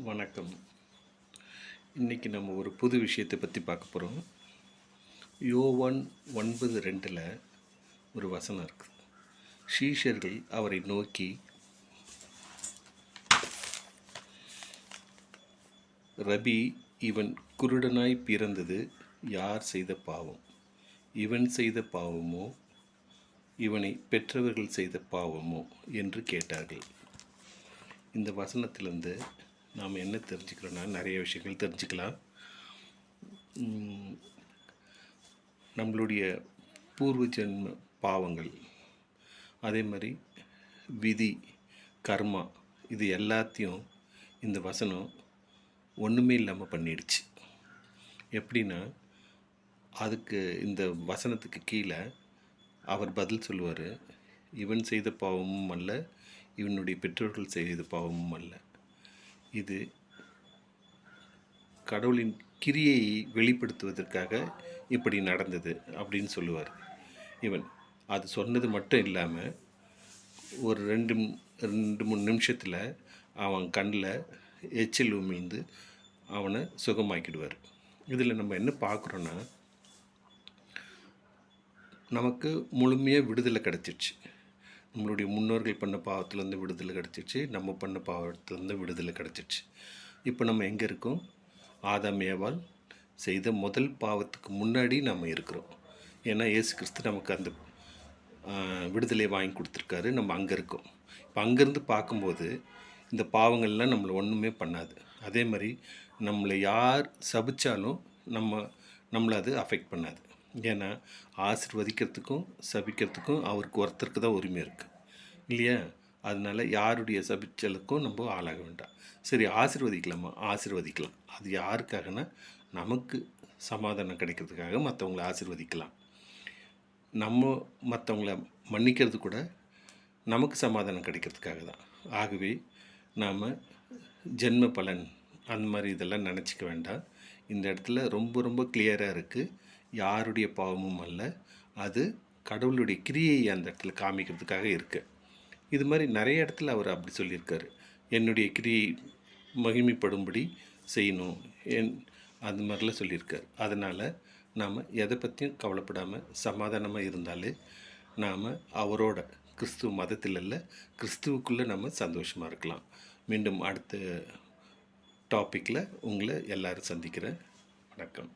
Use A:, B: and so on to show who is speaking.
A: வணக்கம். இன்றைக்கி நம்ம ஒரு புது விஷயத்தை பற்றி பார்க்க போகிறோம். யோவான் 9:2 ஒரு வசனம் இருக்குது. சீஷர்கள் அவரை நோக்கி, ரபி, இவன் குருடனாய் பிறந்தது யார் செய்த பாவம்? இவன் செய்த பாவமோ இவனை பெற்றவர்கள் செய்த பாவமோ என்று கேட்டார்கள். இந்த வசனத்திலேருந்து நாம் என்ன தெரிஞ்சுக்கிறோன்னா, நிறைய விஷயங்கள் தெரிஞ்சுக்கலாம். நம்மளுடைய பூர்வ ஜென்ம பாவங்கள், அதே மாதிரி விதி, கர்மா, இது எல்லாத்தையும் இந்த வசனம் ஒன்றுமே இல்லாமல் பண்ணிடுச்சு. எப்படின்னா, அதுக்கு இந்த வசனத்துக்கு கீழே அவர் பதில் சொல்லுவார், இவன் செய்த பாவமும் அல்ல, இவனுடைய பெற்றோர்கள் செய்த பாவமும் அல்ல, இது கடவுளின் கிரியையை வெளிப்படுத்துவதற்காக இப்படி நடந்தது அப்படின்னு சொல்லுவார். இவன் அது சொன்னது மட்டும் இல்லாமல் ஒரு ரெண்டு மூணு நிமிஷத்தில் அவன் கண்ணில் எச்சில் உமிழ்ந்து அவனை சுகமாக்கிடுவார். இதில் நம்ம என்ன பார்க்குறோன்னா, நமக்கு முழுமையாக விடுதலை கிடச்சிடுச்சு. நம்மளுடைய முன்னோர்கள் பண்ண பாவத்துலேருந்து விடுதலை கிடச்சிடுச்சு, நம்ம பண்ண பாவத்துலேருந்து விடுதலை கிடச்சிடுச்சு. இப்போ நம்ம எங்கே இருக்கோம்? ஆதாம் ஏவாள் செய்த முதல் பாவத்துக்கு முன்னாடி நம்ம இருக்கிறோம். ஏன்னா இயேசு கிறிஸ்து நமக்கு அந்த விடுதலை வாங்கி கொடுத்துருக்காரு. நம்ம அங்கே இருக்கோம். இப்போ அங்கேருந்து பார்க்கும்போது இந்த பாவங்கள்லாம் நம்மளை ஒன்றுமே பண்ணாது. அதே மாதிரி நம்மளை யார் சபித்தாலும் நம்மளை அது அஃபெக்ட் பண்ணாது. ஏன்னா ஆசீர்வதிக்கிறதுக்கும் சபிக்கிறதுக்கும் அவருக்கு ஒருத்தருக்கு தான் உரிமை இருக்குது இல்லையா? அதனால் யாருடைய சபிச்சலுக்கும் நம்ம ஆளாக வேண்டாம். சரி, ஆசீர்வதிக்கலாமா? ஆசீர்வதிக்கலாம். அது யாருக்காகனா, நமக்கு சமாதானம் கிடைக்கிறதுக்காக மற்றவங்கள ஆசீர்வதிக்கலாம். நம்ம மற்றவங்கள மன்னிக்கிறது கூட நமக்கு சமாதானம் கிடைக்கிறதுக்காக தான். ஆகவே நாம் ஜென்ம பலன் அந்த மாதிரி இதெல்லாம் நினச்சிக்க வேண்டாம். இந்த இடத்துல ரொம்ப ரொம்ப கிளியராக இருக்குது. யாருடைய பாவமும் அல்ல, அது கடவுளுடைய கிரியையை அந்த இடத்துல காமிக்கிறதுக்காக இருக்குது. இது மாதிரி நிறைய இடத்துல அவர் அப்படி சொல்லியிருக்காரு. என்னுடைய கிரியை மகிமைப்படும்படி செய்யணும் அது மாதிரிலாம் சொல்லியிருக்கார். அதனால் நாம் எதை பற்றியும் கவலைப்படாமல் சமாதானமாக இருந்தாலே நாம் அவரோட கிறிஸ்துவ மதத்தில் இல்லை, கிறிஸ்துவுக்குள்ளே நம்ம சந்தோஷமாக இருக்கலாம். மீண்டும் அடுத்த டாப்பிக்கில் உங்களை எல்லோரும் சந்திக்கிறேன். வணக்கம்.